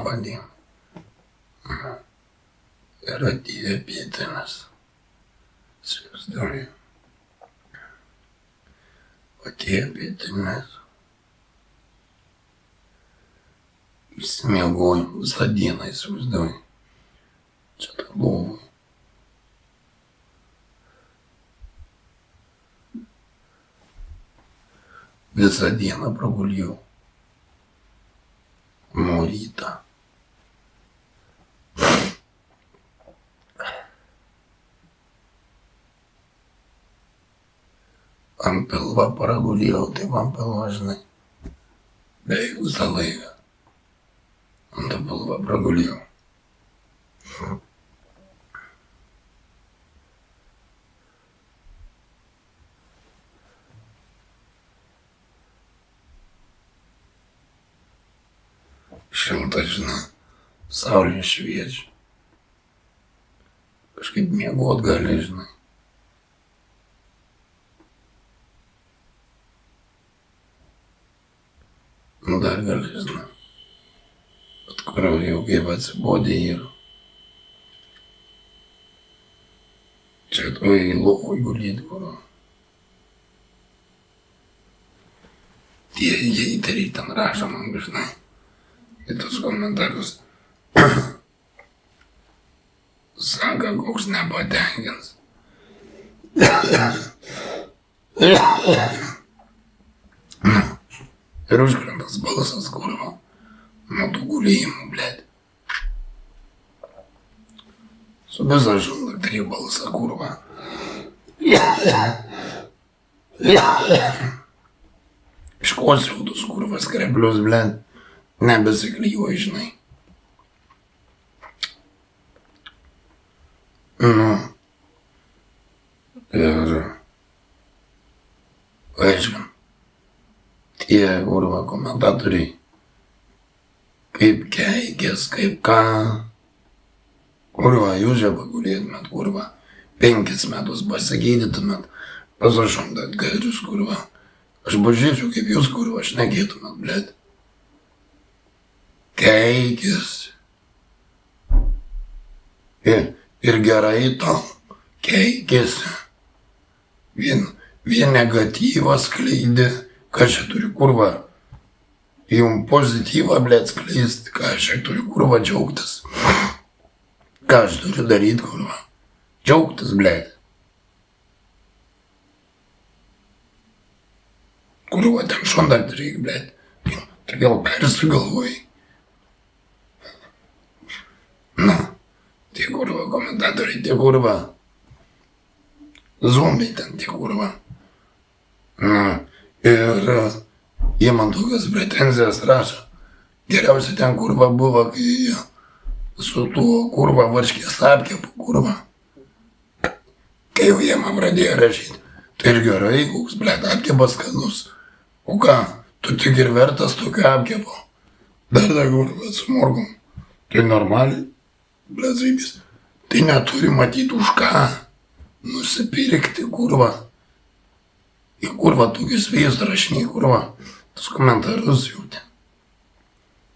Labą dieną. Ir atėjo pietinas. Įsivaizduoju. Atėjo pietinis. Išsimiegojom visą dieną, įsivaizduoju. Čia tai buvo. Visą dieną praguljau. Nuo ryto. Ant pilvo praguljau, tai man pilvo, žinai. Beveik visą laiką. Ant pilvo praguljau. Šilta, žinai, saulė šviečia. Kažkaip miegot gali, žinai. Nu dar gali, žinai. Bet kur jau kaip atsibodė ir čia toj lovoj gulėt, kur tie heiteriai ten rašo man, žinai. Į tos komentarus sako, koks nepatenkins. Ir užkrentas balsas, kurva, nuo tų gulėjimų, blėt. Su visą žandaktarį balsą, kurva. Iškosiu tus kurvas kreplius, blėt. Nebesiklijuoju, žinai. Nu. Ir aiškin, tie kurva komentatoriai, kaip keikės, kaip ką, kurva, jūs čia pagulėtumėt, kurva, 5 metus pasigydytumėt, pasašomdat gairius, kurva. Aš pažiūrėčiau, kaip jūs, kurva, šnekėtumėt, blėt. Keikis. Ir gerai to keikis. Vien negatyvą skleidė. Ką čia turi, kurva? Jum pozityvą, blėt, skleisti. Ką čia turi, kurva, džiaugtis? Ką aš turiu daryti, kurva? Džiaugtis, blėt. Kurva, ten šondat reikia, blėt. Tai gal persigalvojai. Na, tie kurva komentatoriai, tie kurva zombiai ten, tie kurva. Na, ir jie man tokias pretenzijas rašo. Geriausia ten kurva buvo, kai su tuo kurva varškės apkepu, kurva. Kai jau jie man pradėjo rašyti, tai ir gerai, koks, blėt, apkepas skanus. O ką, tu tik ir vertas tokio apkepo. Dar kurva su morgom. Tai normaliai. Blėzaibis, tai neturi matyti už ką nusipirkti, kurva. Į kurva tokius vėjus rašiniai, kurva. Tas komentarus jautė.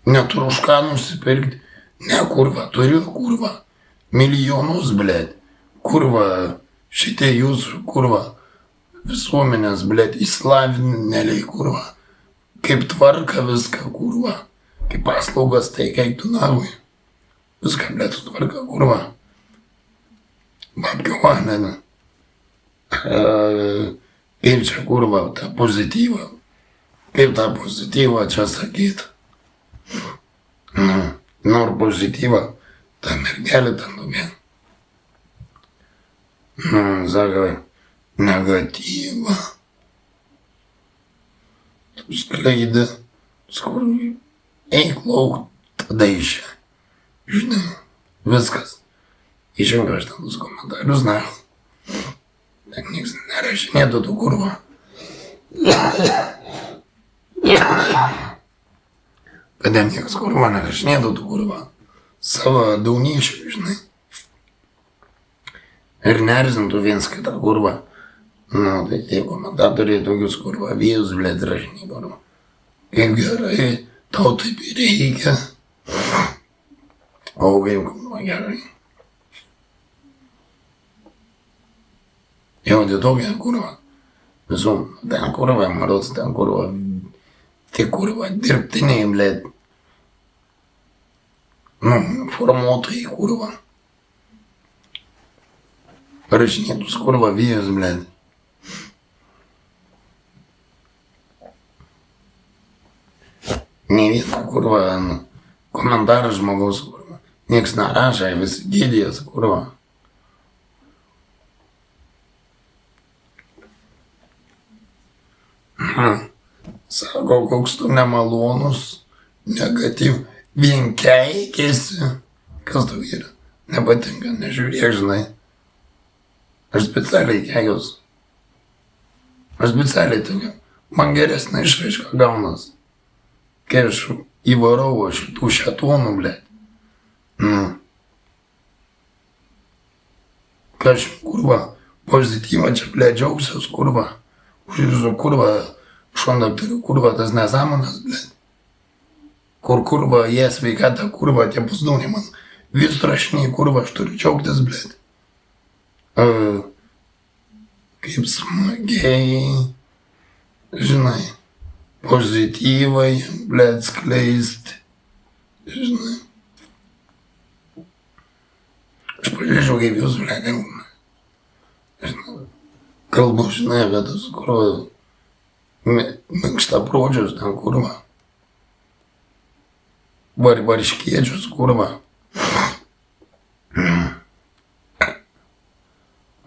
Neturi už ką nusipirkti. Ne, kurva, turiu, kurva. Milijonus, blėt. Kurva, šitie jūsų, kurva. Visuomenės, blėt, įslavinėliai, kurva. Kaip tvarka viską, kurva. Kaip paslaugas, tai kaip tu navui. Viską, blėt, sutvarka, kurva. Babkių vandenį. Kaip čia, kurva, tą pozityvą. Kaip tą pozityvą čia sakyt. Nor pozityvą, tą mergelį ten nuvien. Sako, negatyvą. Tu skleidė. Skurvi. Eik lauk, tada išė. Žinai, viskas. Išjungiu aš ten tus komentarus, na. Ten nieks nerašinėtų tų kurva. Kada nieks kurva nerašinėtų tų kurva. Savo daunišių, žinai. Ir nerzintų viens kitą kurva. Nu, tai tie komentatoriai tokius kurva vėjus, blėt, rašiniai kurva. Kaip gerai, tau taip ir reikia. O kaip kurva gerai. Jau tai tokia kurva. Visų, ten kurva, marots, ten kurva. Tie kurva dirbtiniai, blėt. Nu, formuotojai kurva. Rašinėtus kurva vėjus, blėt. Ne vieną kurva, komentaras žmogaus kurva. Nieks nerašė, visi gėdės kurva. Sako, koks tu nemalonus, negatyv, vien keikėsi. Kas tau yra? Nepatinka, nežiūrėk, žinai. Aš specialiai keikiausi. Aš specialiai tokia, man geresnė išraiška gaunas. Kai aš įvarau šitų šetonų, blėt. Kai aš, kurva, pozityvą čia, blėt, džiaugsiuos, kurva. Už jūsų, kurva, šonda turiu, kurva, tas nesąmonas, blėt. Kur, kurva, jie sveikata, kurva, tie pusdauniai man. Vis rašiniai, kurva, aš turiu džiaugtis, blėt. Kaip smagiai, žinai, pozityvai, blėt, skleisti, žinai. Aš pažiūrėjau, kaip jūs, blėt, žinai, kalbu, žinai, apie tas, kurva, minkštaprodžius, ten, kurva, varškiečius, kurva.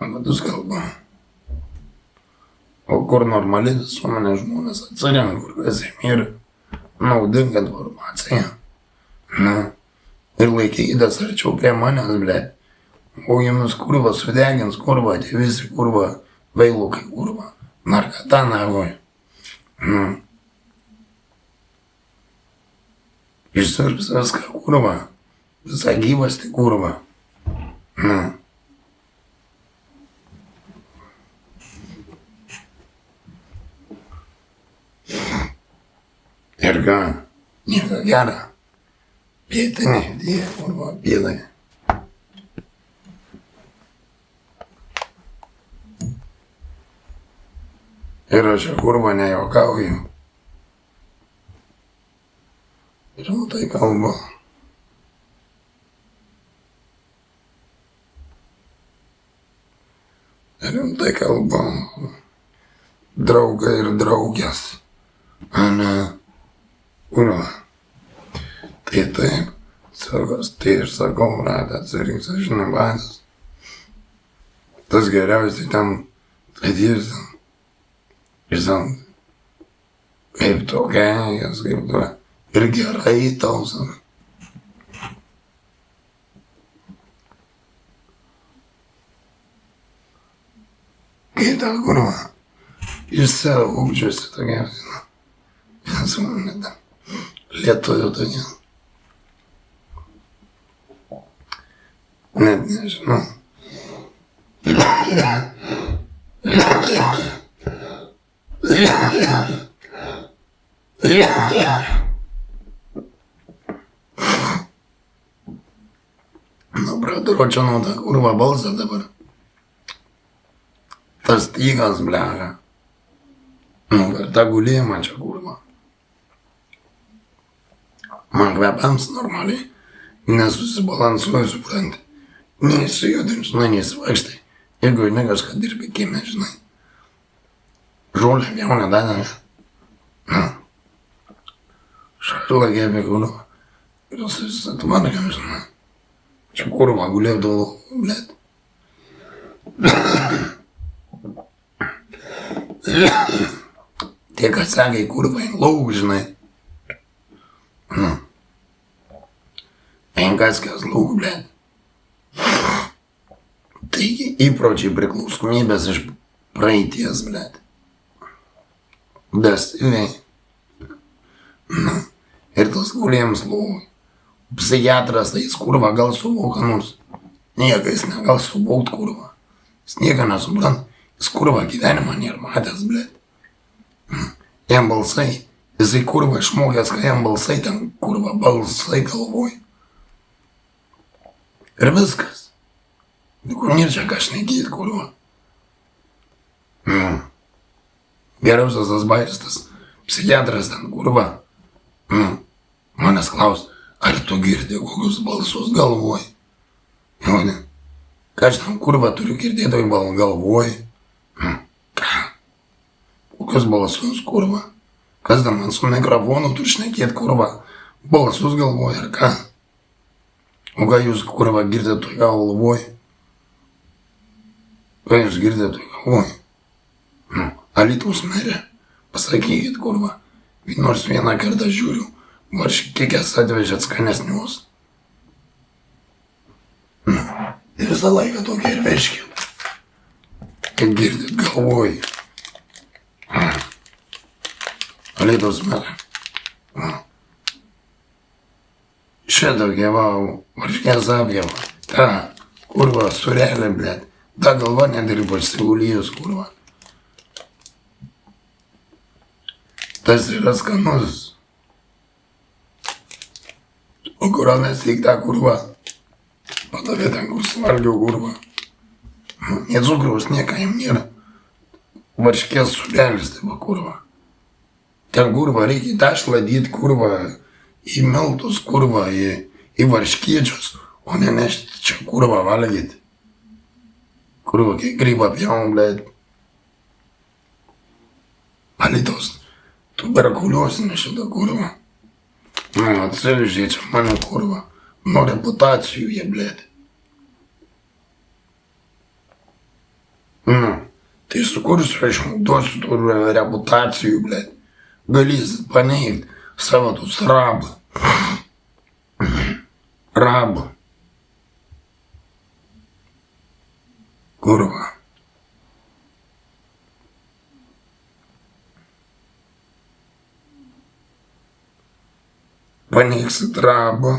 Apie tas kalba. O kur normali visuomenė žmonės atsirenka, kur kas jiem yra naudinga informacija. Nu, ir laikykitės arčiau prie manęs, blėt. O jumis kurva sudegins, kurva, tie visi kurva, veilukai kurva, narkata nagoj. Nu. Išsirps viską kurva, visą gyvastį kurva. Nu. Ir ką, nieko gero. Pietinė, tie kurva, pietai. Ir aš kurva nejuokauju. Rimtai kalbu. Rimtai kalbu. Draugai ir draugės. Ane. Kurva. Tai taip. Sargas, tai aš sakau, ratą atsirinks, aš žinai, vadas. Tas geriausiai ten atėsi. Ir san, kaip tokia, jas kaip tokia. Ir gerai tau, san. Kaip tau, kurva, iš savo ūkčiuosi tokia, žinai. Visuomenė ten. Lietuvių tokia. Net nežinau. Nu, pradročio naudą, kurva, balsą dabar. Tas tygas, blecha. Nu, per tą gulėjimą čia, kurva. Man kvepams normaliai nesusibalansuoju, supranti. Neįsijudin, žinai, neįsivaikštai. Jeigu ne kažką dirbi kieme, žinai. Žolė jau nedadame. Nu. Šarla gėbė, kurva. Ir susitvarkėm, žinai. Čia kurva gulėdavau, blėt. Tie, kas sakė, kurva, lauk, žinai. Nu. Penkas, kas lauk, blėt. Taigi įpročiai priklausomybės iš praeities, blėt. Dastyviai. Nu. Ir tas gulėjams lauk. Psichiatras, tai jis kurva gal suvoka nors. Nieka jis negal suvokt kurva. Jis nieka nesuprant. Jis kurva gyvenimą nėra matęs, blėt. Jam balsai. Jisai kurva išmokęs, kai jam balsai ten kurva balsai galvoj. Ir viskas. Kur nėra čia ką šnekėt, kurva. Geriausias tas bairis, tas psichiatras ten, kurva. Manęs klaus, ar tu girdi kokius balsus galvoj? Jau ne. Ką aš tam kurva turiu girdėtoj galvoj? Ką? Kokius balsus, kurva? Kas tam man su mikrofonu turi šnekėt, kurva? Balsus galvoj ar ką? O ką jūs, kurva, girdėtoj galvoj? Ką jūs girdėtoj galvoj? Alytaus merė, pasakykit, kurva, nors vieną kartą žiūriu, varškės atvežėt skanesnius. Ir visą laiką tokia ir vežkit. Kaip girdit galvoj. Alytaus merė. Šitokia, va, varškės apjava. Ta, kurva, surelė, blėt. Ta galva nedirba išsigulijus, kurva. Tas yra skanus. O kurą mes tik tą kurvą. Padavė ten, kur svalgiau kurvą. Nė cukraus, nieka jam nėra. Varškės surelis, tai va kurva. Ten kurva reikia tešlą dėti kurva į miltus kurva, į varškiečius, o ne nešti čia kurva valgyti. Kurva, kiek grybą pjaum, blėt. Alytaus. Tuberkuliozinė šitą kurvą. Atsivežė čia mane kurvą. Nuo reputacijų jie, blėt. Tai sukursiu aš duosiu tų reputacijų, blėt. Galėsit paneigt savo tus rabą. Rabą. Kurva. Paneiksit rabą,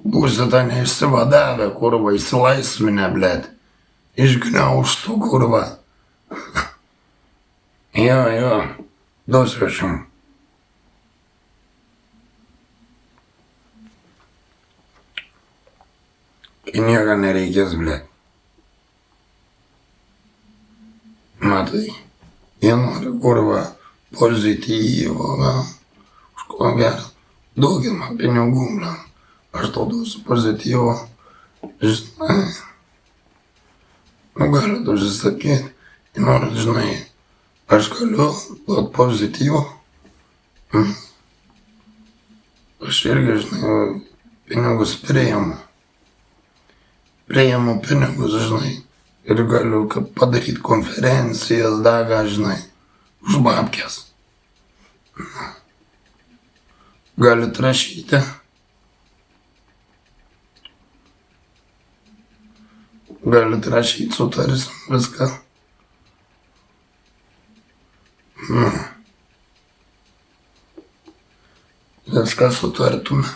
būsit neišsivadavę, kurva, įsilaisvinę, blėt, išgniaužtų, kurva. Jo, duosiu aš jum. Kai nieko nereikės, blėt. Matai, jie nori, kurva, pozityvo, gal, kažko gero. Duokit man pinigų, bля. Aš tau duosiu pozityvo. Žinai. Galit užsisakyt. Norit, žinai. Aš galiu duot pozityvo. Aš irgi, žinai, pinigus priimu. Priimu pinigus, žinai. Ir galiu padaryti konferencijas, daga, žinai. Už babkės. Galit rašyti. Galit rašyti, sutarsim viską. Viską sutartume.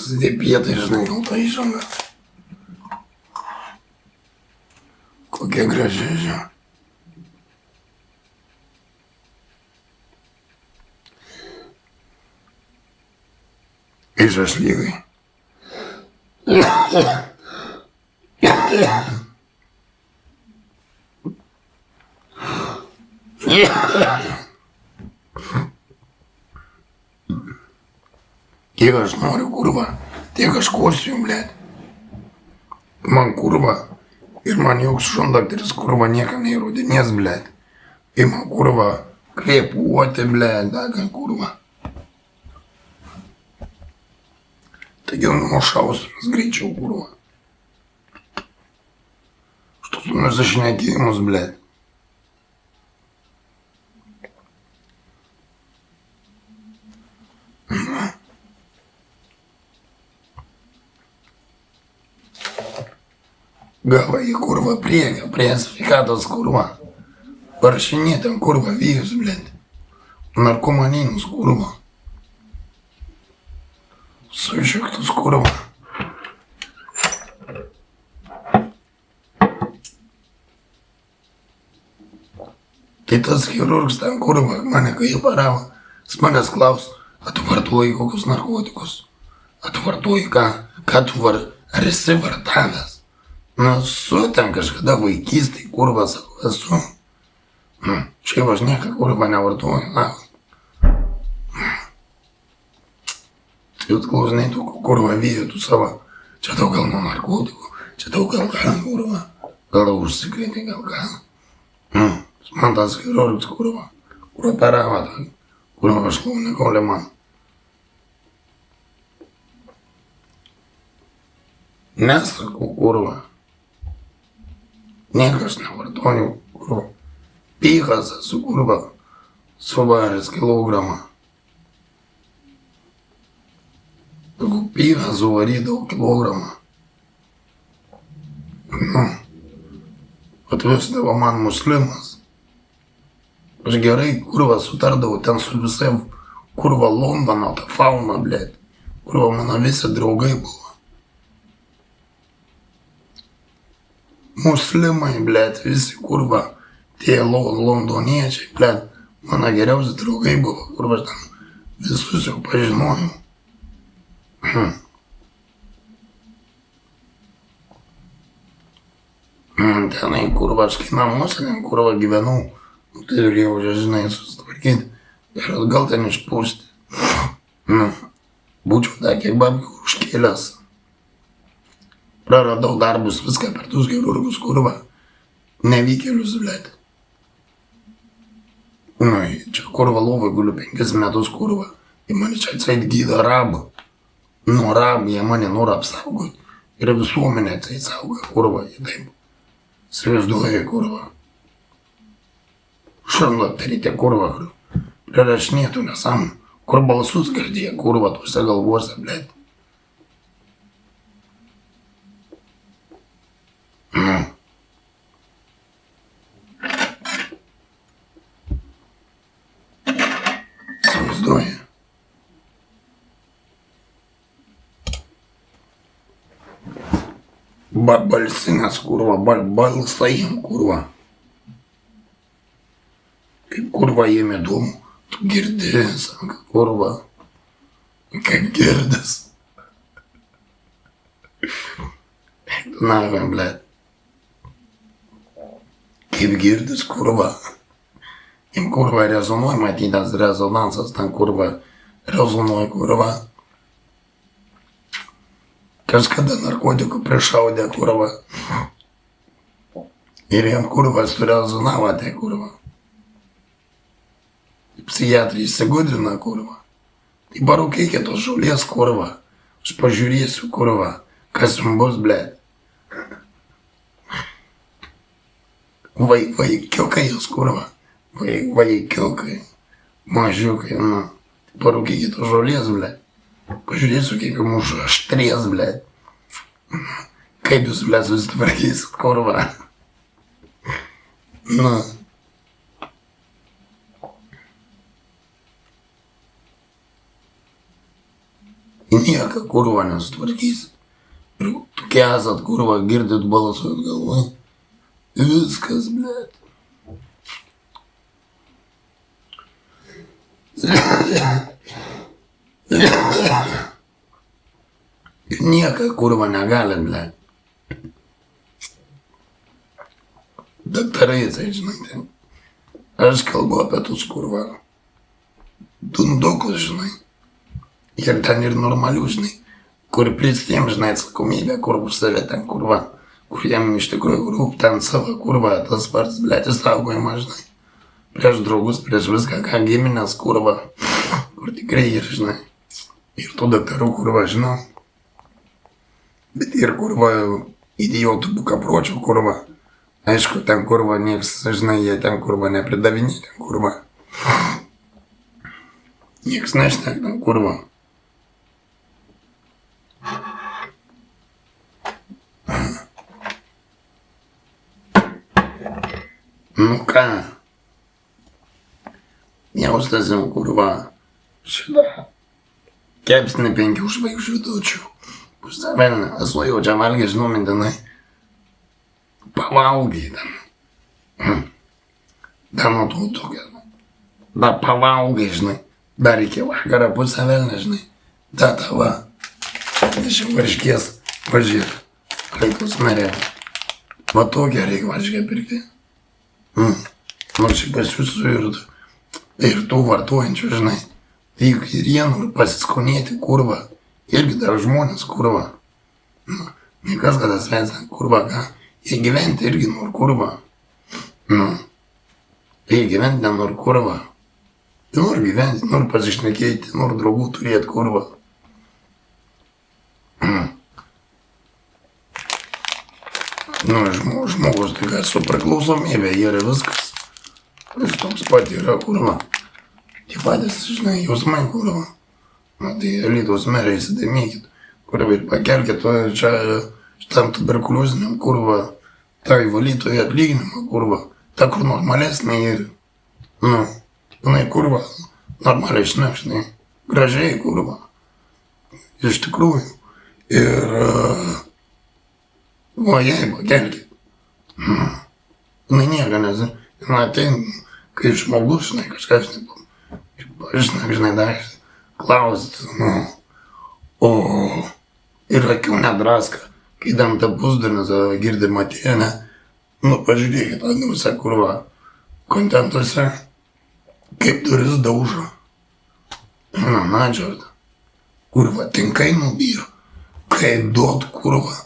Zdėpėtai, žinai, gal ta įžanga. Kokia graži, žinai. Iš lygai. Kiek aš noriu, kurva, tiek aš kosiu, blėt. Man kurva, ir man joks šundakteris, kurva, niekam neįrodinės, blėt. Ir man kurva, kvėpuoti, blėt, daga, kurva. Taigi nušausiu mes greičiau, kurva. Štus nusišnekėjimus, blėt. Gavo į kurva priekį, prie sveikatos kurva. Parašinė ten kurva vyrus, blėt. Narkomaninus kurva. Sušiktus kurva. Tai tas chirurgas ten kurva mane kai paravo, jis manęs klaus, ar tu vartoji kokius narkotikus? Ar tu vartoji ką tu ar esi vartavęs? Nu, su ten kažkada vaikystėj kurva sako, esu. Šiaip aš nieką kurva nevartoju, na. Tai jūs klausinai tų kurva vietų savo, čia tau gal nuo narkotikų, čia tau gal kurva, gal užsikrėtė, gal ką. Man tas chirurgas kurva operavo, kurva šlaunį kaulė man. Nesakau kurva. Niekas nevartoju kurva. Pykas esu kurva, suvaręs kilogramą. Jeigu pyką suvarydavau kilogramą. Atveždavo man muslimas. Aš gerai kurva sutardavau ten su visai kurva Londono, ta fauna, blėt. Kurva mano visi draugai buvo. Muslimai, blėt, visi kurva, tie londoniečiai, blėt, mano geriausi draugai buvo, kurva aš ten visus jau pažinojau. Tenai kurva, aš kai namuose, ten kurva gyvenau. Tai turėjau, žinai, susitvarkyti ir atgal ten išpūsti. Būčiau dar kiek babkių užkėlęs. Praradau darbus, viską per tus chirurgus, kurva. Nevykėlius, blėt. Čia kurva lovai guliu 5 metus, kurva. Ir mane čia atseit gydo rabą. Nuo rabą jie mane nori apsaugoti. Ir visuomenė atseit saugo, kurva, jie taip. Įsivaizduoja, kurva. Šiandien daryti kurva, prirašinėtų nesąmonę, kur balsus girdėję kurva tuose galvuose, blėt. Įsivaizduoja. Balsinės kurva, balsai kurva. Kaip kurva jiem įdomu, tu girdi, sako kurva, kaip girdis. Na, blėt. Kaip girdis kurva. Jiem kurva rezonuoja, matytas rezonansas, ten kurva rezonuoja kurva. Kažkada narkotikų prišaudė kurva. Ir jiem kurva surezonavo tai kurva. Psichiatrai įsigudrina kurva. Tai parūkėkit tos žolės kurva. Aš pažiūrėsiu kurva, kas jums bus, blėt. Vaikiukai jūs kurva. Vaikiukai. Mažiukai, nu. Tai parūkėkit tos žolės, blėt. Pažiūrėsiu, kaip jums mūsų aštrės, blėt. Kaip jūs, blėt, susitvarkysit kurva. Nu. Nieką kurva nesutvarkysit. Ir tokie esat kurva, girdit balsuot galvoj. Viskas, blėt. Ir nieką kurva negalit, blėt. Daktarai, tai žinai, aš kalbu apie tus kurva. Dundukus, žinai. Ir ten ir normalių, žinai, kur pristiem, žinai, atsakomybė, kur už save ten kurva, kur jiem iš tikrųjų rūp ten savo kurva, tas pats, blėt, įsaugojama, žinai, prieš draugus, prieš viską, ką giminės kurva, kur tikrai ir, žinai, ir tų daktarų kurva, žinau, bet ir kurva, idiotų bukapročių kurva, aišku, ten kurva, nieks, žinai, jie ten kurva nepridavinė, ten kurva, nieks neštek ten kurva. Nu ką, jaustasim, kurva, šitą kepsnį 5 žvaigždžių dučių. Pusę velnio, esu jau čia valgęs, žinau, mintinai. Pavalgai ten. Dar nuo to tokia. Dar pavalgai, žinai. Dar iki vakarą pusę velnio, žinai. Da tava. Iš varškės važiuok. Alytaus merė. Va tokią reikia varškę pirkti. Nors šiaip pas jūsų ir tų vartojančių, žinai. Vyk ir jie nori pasiskonėti, kurva. Irgi dar žmonės, kurva. Niekas kada svesna, kurva, ką. Jie gyventi irgi nori, kurva. Jie gyventi nenori, kurva. Jie nori gyventi, nori pasišnekėti, nori draugų turėti, kurva. Žmogus tik su priklausomybė yra viskas. Vis toks pat yra, kurva. Tie patys, žinai, jausmai, kurva. Tai Alytaus merė įsidėmėkit, kurva, ir pakelkit čia šitam tuberkulioziniam, kurva, tai valytojai atlyginimą, kurva, ta, kur normalesnė ir, jinai, kurva, normaliai šnekšnai, gražiai, kurva, iš tikrųjų, ir, jai pakelkit, jinai nieka, nes, jinai atein, kai žmogus, žinai, kažkas, žinai, dar, klausit, o ir akių nedraska, kai dam tą pusdurnis girdi Matėnę, pažiūrėkit, visą kurva, kontentuose, kaip duris daužo. Na, džiorda, kurva, tinkai nubyra, kai duot, kurva,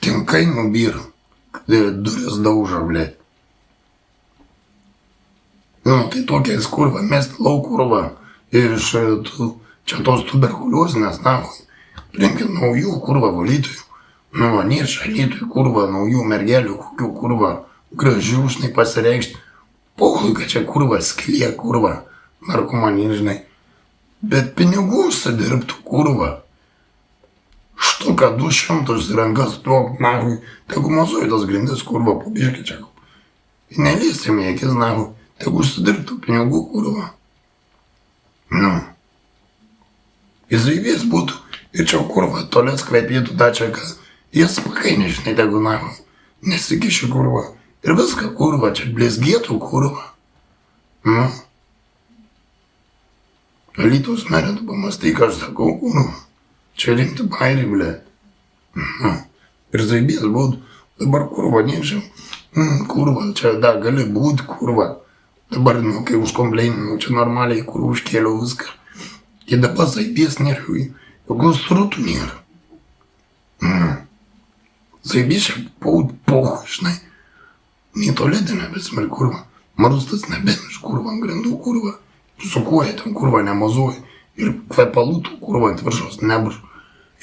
tinkai nubyra, duris daužo, blėt. Tai tokiais, kurva, mest lauk, kurva, iš čia tos tuberkuliozinės, rinkit naujų, kurva, valytojų. Nėra Alytui, kurva, naujų mergelių, kokių, kurva, gražių, žinai, pasireikšti. Pohui, kad čia, kurva, skilė, kurva, narkomanė, žinai. Bet pinigų užsidirbtų, kurva. Štuką 200 rankas tuok, tegu mozuoju tas grindis, kurva, pabiškai čia. Nelystim į akis, tegu užsidirbtų pinigų, kurva. Įzaivės būtų ir čia, kurva, tolės kvepėtų tą čia, kad jis pakainė, žinai, tegu nesikiši, kurva. Ir viską, kurva, čia blėsgėtų, kurva. Alytaus merė, tu pamastai, ką aš sakau, kurva. Čia rimti bairiai, blė. Ir zaivės būtų, dabar, kurva, nežinau. Kurva, čia dar gali būti, kurva. Dabar, kai užkompleininu, čia normaliai, kurva, užkėliau viską. Ir dabar zaibės nėra, jokių srutų nėra. Zaibės čia pohu, žinai. Nei tualetinė, bet smel, kurva. Marustas nebėmiš, kurva, ant grindų, kurva. Sukuoja ten, kurva, nemazuoja. Ir kvepalų, kurva, ant viršos nebus.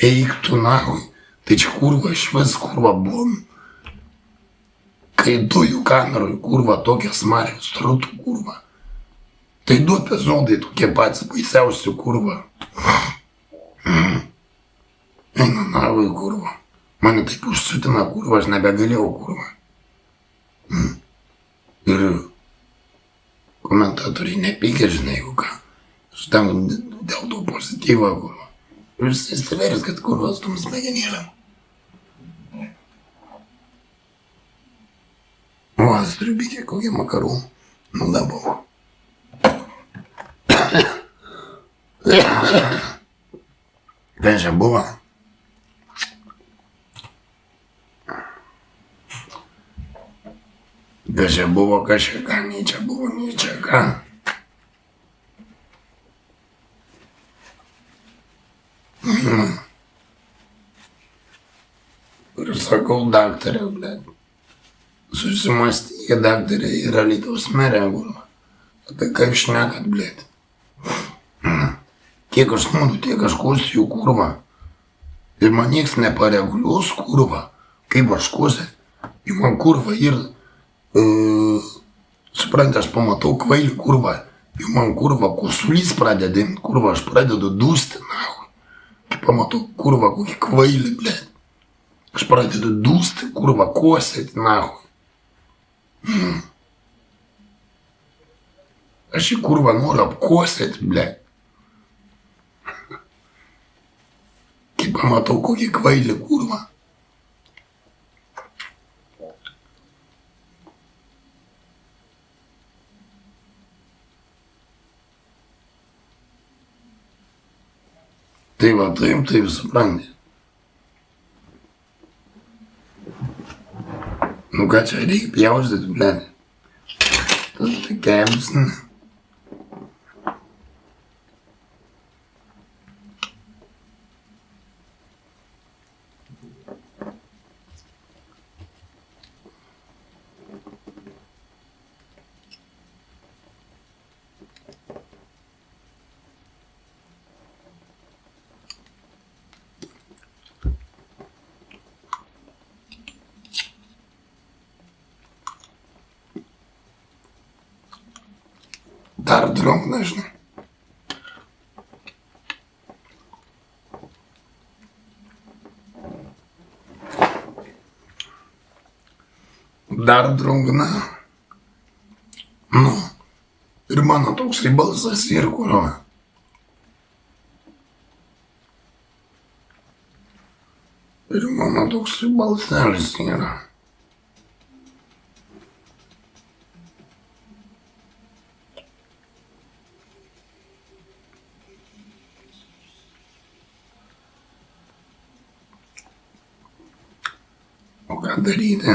Eik tu, tai čia, kurva, išvis, kurva, buvom. Kai dujų kameroj, kurva, tokia smarė, srutų, kurva. Tai 2 epizodai tokie patys baisiausi, kurva. Eina, kurva. Mane taip užsutina, kurva, aš nebegalėjau, kurva. Ir komentatoriai nepykė, žinai, jeigu ką. Aš ten dėl to pozityvą, kurva. Ir jis įsiveris, kad, kurva, su tom smegenėlėm. Aš turiu bykė kokią makarų. Dabar. Kas čia buvo? Kas čia buvo, kas čia ką, nei čia buvo, nei čia ką. Ir sakau, daktarė, blėt. Susimastykė daktarė ir Alytaus merė, kurva. Apie kaip šnekat, blėt. Tiek aš nuodu, tiek aš kostiu, kurva. Ir man nieks nepareguliuos, kurva. Kaip aš kosė. Ir man, kurva, ir suprantate, aš pamatau kvailį, kurva. Ir man, kurva, kosulys pradeda imt, kurva, aš pradedu dūsti, Kai pamatau, kurva, kokį kvailį, blėt. Aš pradedu dūsti, kurva, kosėti, Aš jį kurva noriu apkosėti, ble. Kai pamatau kokį kvailį kurva. Tai va taip supranti. Nu ką čia reikia pjaustyti, ble. Tas tai kebsina. Dar drungna, žinai. Dar drungna. Nu. Ir mano toksai balsas ir kurva. Ir mano toksai balselis yra. O ką daryti?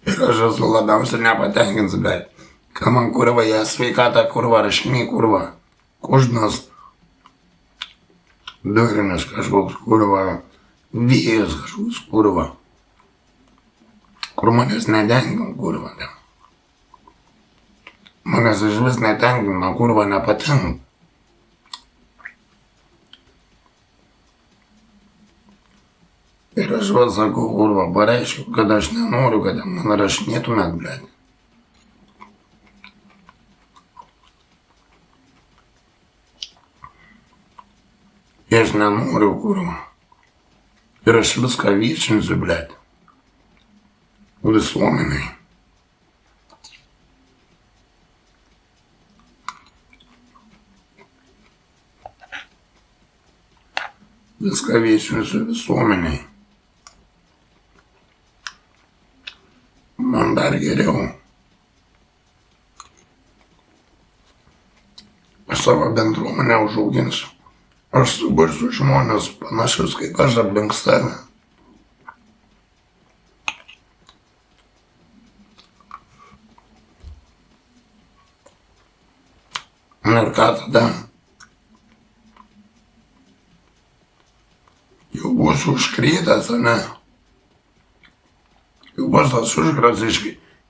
Ir aš esu labiausiai nepatenkintas, bet ką man kurva, ją sveikatą kurva, rašiniai kurva, kužnas, durinis kažkoks kurva, vėjas kažkoks kurva, kur manęs netenkina kurva. Manęs iš vis netenkina, kurva nepatinka. Ir aš va sakau, kurva, pareiškiu, kad aš nenoriu, kad man rašinėtumėt, blėt. Aš nenoriu, kurva. Ir aš viską viešinsiu, blėt. Visuomeniai. Viską viešinsiu visuomeniai. Man dar geriau. Aš savo bendruomenę užauginsiu. Aš subursiu žmonės panašius kaip aš aplink save. Ir ką tada? Jau būsiu užkrėtęs, ne? Jau bus tas užkras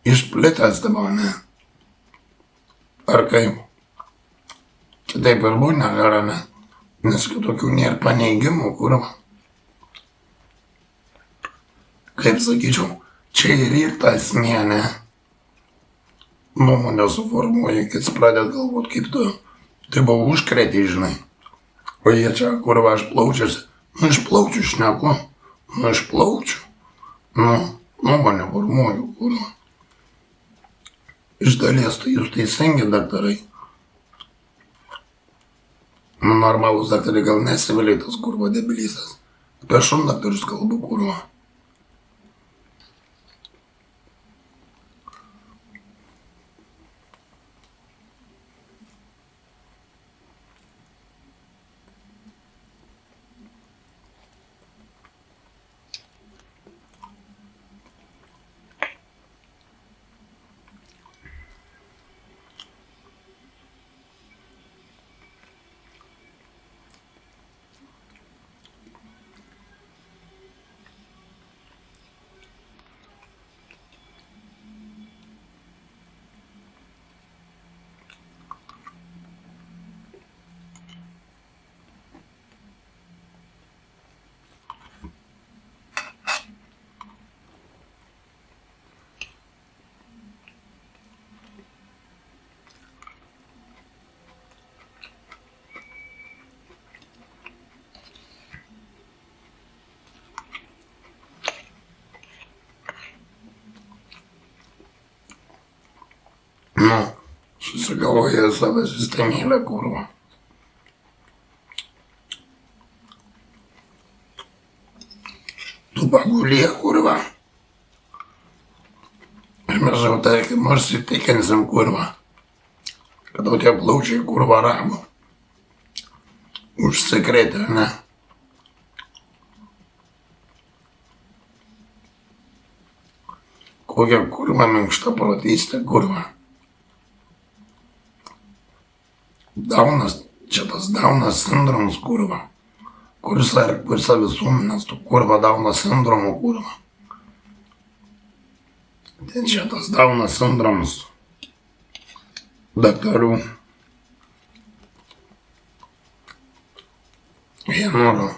išplitęs dabar, ne? Ar kaip? Kitaip ir būt negali, ne? Nes kitokių nėra paneigimų, kurva. Kaip sakyčiau, čia ir ta esmė, ne? Nuomonę suformuoji, kai pradėt galvot kaip tu. Tai buvo užkrėtė, žinai. O jie čia, kurva, aš plaučiuosi. Nu, iš plaučių šneku. Nu, iš plaučių. Nu, nuomonę formuoju, kurva. Iš dalies tai jūs teisingi daktarai. Nu, normalus daktarai gal nesivaliai tas kurva debilysas. Apie šundaktorius kalbu, kurva. Nu, susigalvoja savo sistemėlę, kurva. Tu pagulė, kurva. Ir mes jau tarkim, nors įtikinsim, kurva, kad tau tie plaučiai, kurva, rabo. Užsikrėtė, ne? Kokia kurva minkšta protystė, kurva. Daunas, čia tas Daunas sindromas, kurva. Kuris ar visą visuomenės, tu kurva Daunas sindromo, kurva. Tai čia tas Daunas sindromas. Daktarų. Jie nori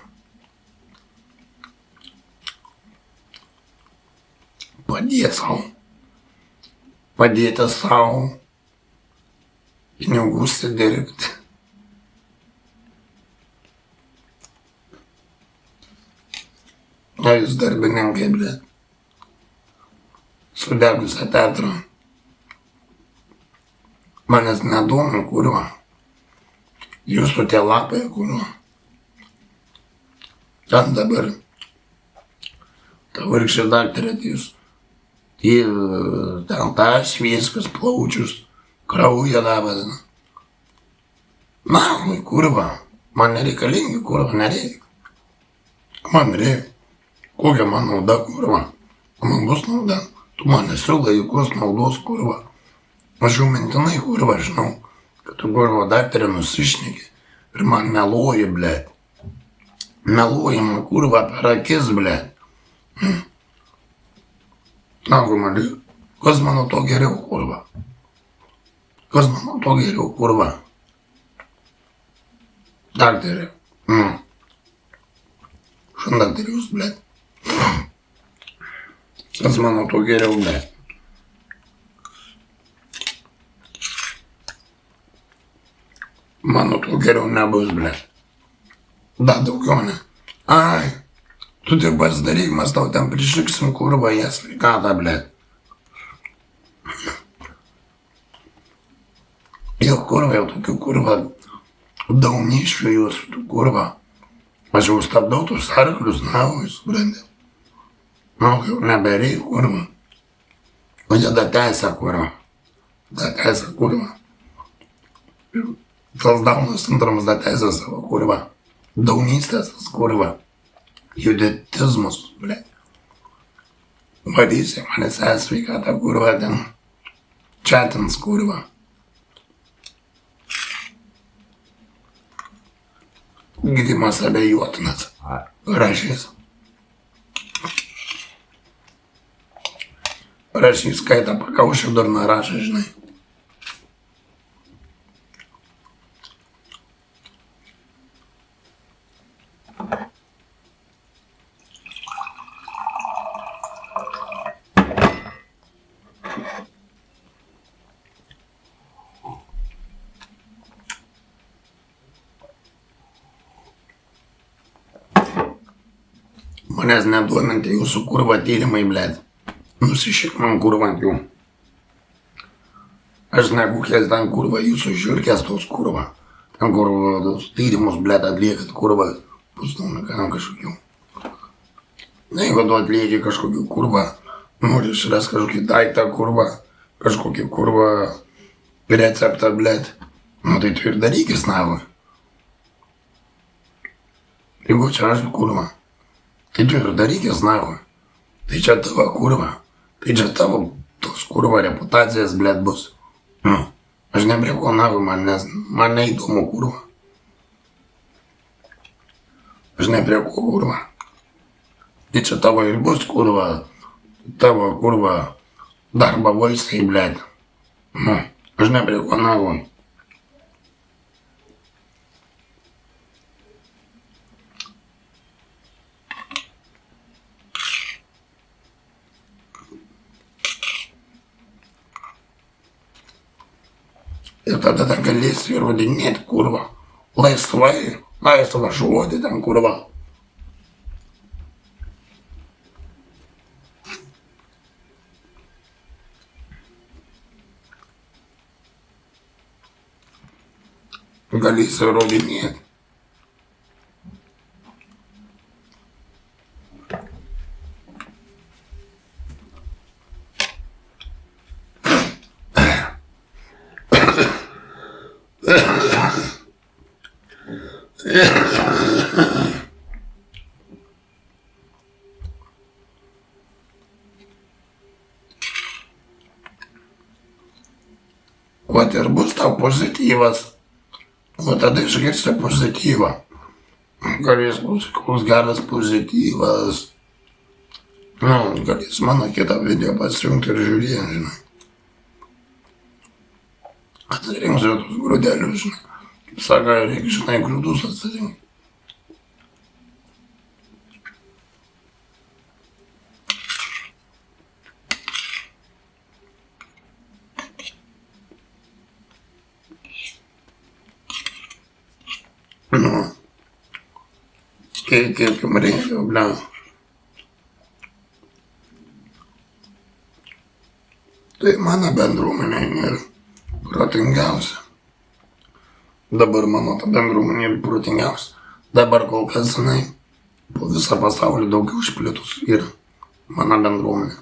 padėti savo pinigų užsidirbti. O jūs darbininkai, blėt, sudegusią teatrą. Manęs nedomina, kurva. Jūsų tie lapai, kurva. Ten dabar ta vargšė daktarė, jūs ten tą švieskas, plaučius, kraują davazina. Na, kurva, man nereikalingi, kurva, nereikia. Man reikia. Kokia man nauda, kurva? Man bus nauda. Tu man nesiūlai jokios naudos, kurva. Aš jau mintinai, kurva, žinau, kad tu, kurva, daktarė nusišneki ir man meluoji, blėt. Meluoji man, kurva, per akis, blėt. Na, kurva, kas mano to geriau, kurva? Kas mano to geriau, kurva? Daktarė. Šandaktarė jūs, blėt. Kas mano to geriau, blėt. Mano to geriau nebus, blėt. Da daugiau ne. Ai, tu tik pasidaryk, mes tau ten prišiksim, kurva, ją sveikatą, blėt. Jau kurva, jau tokių kurva, dauniškių jūsų, tu kurva. Aš jau stabdau tus arklius, na, jūs suprantate. Na, jau nebereik, kurva. O jie da teisę, kurva. Da teisę, kurva. Tas Daunas sindromas da teisę savo, kurva. Daunystės, tas kurva. Judetizmas, blėt. Varysi manęs sveikatą, kurva, ten. Čatins, kurva. Gydymas abejotinas. Rašys. Rašys, skaitą pakaušį dar narašą, žinai. Manęs neduominti jūsų kurva tyrimai, blėt. Nusišik man kurva ant jų. Aš nekukės ten kurva jūsų žiūrkės tos kurva. Ten kurva tos tyrimus, blėt, atliekat kurva. Pusnauniką kažkokių. Na, jeigu tu atlieki kažkokių kurva, nori išras kažkokį daiktą kurva, kažkokį kurva receptą, blėt. Nu, tai tu ir darykis, navui. Jeigu čia aš kurva. Tai tu ir darykis, navui. Tai čia tavo kurva. Tai čia tavo tos kurva reputacijas, blėt, bus. Aš nebrėko navui, man neįdomu kurva. Aš nebrėko kurva. Tai čia tavo ir bus kurva. Tavo kurva darba valstai, blėt. Aš nebrėko navui. Ir tada ten galėsi įrodinėti, kurva. Laisvai, laisvą žodį ten, kurva. galėsi įrodinėti. Vat ir bus tau pozityvas, o tada išgirsti pozityvą. Galės bus koks geras pozityvas. Galės mano kitą video pasirinkti ir žiūrėti, žinai. Atsirinksiu tus grūdelius, žinai. Kaip sako, reikia, žinai, grūdus atsirinkti. Kaip reikia, ble. Tai mano bendruomenė yra protingiausia. Dabar mano ta bendruomenė yra protingiausia. Dabar kol kas, žinai, po visą pasaulį daugiau išplitus yra mano bendruomenė.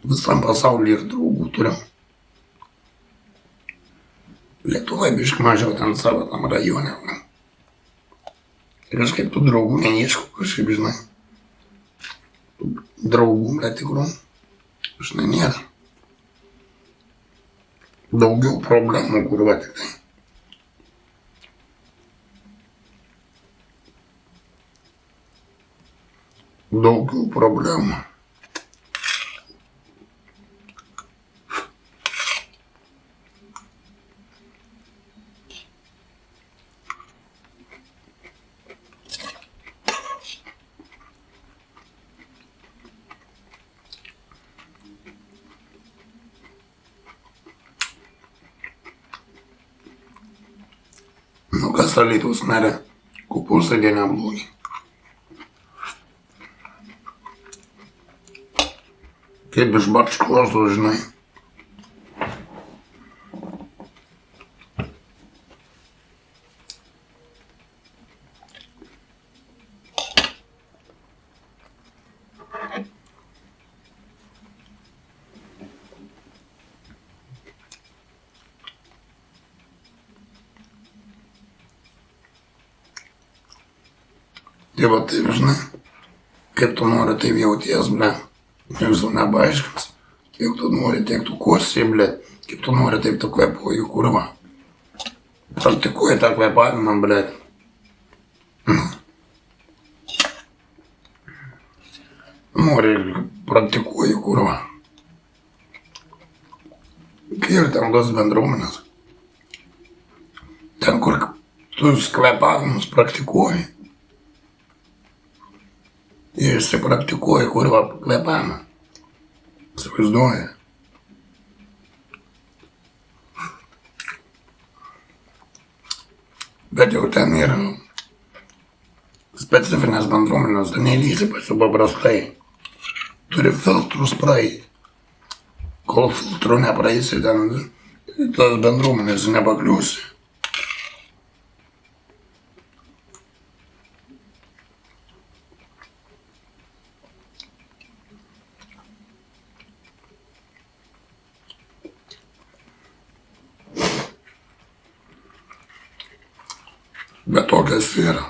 Visam pasaulyje ir draugų turiu. Lietuvai biškai mažiau ten savo tam rajone. Ir kažkaip tų draugų neieškau, kažkaip, žinai. Draugų, ble, tikrų, žinai, nėra. Daugiau problemų, kur va tik tai. Daugiau problemų. Kas Alytaus merė, kopūstai neblogi. Kaip iš bačkos, žinai. Tai va taip, žinai, kaip tu nori, taip jauties, ble, nieks tau nepaaiškins. Kiek tu nori, tiek tu kosi, ble, kaip tu nori, taip tu kvepuoji, kurva. Praktikuoji tą kvepavimą, ble. Nori, praktikuoji, kurva. Ir ten tos bendruomenės. Ten, kur tu kvepavimus praktikuoji. Ir jisai praktikuoja, kurva, kvepavimą. Įsivaizduoja. Bet jau ten yra specifinės bendruomenės, tai nelysi pas jų paprastai. Turi filtrus praeiti. Kol filtrų nepraeisi, ten tos bendruomenės nepakliūsi. Bet tokias yra.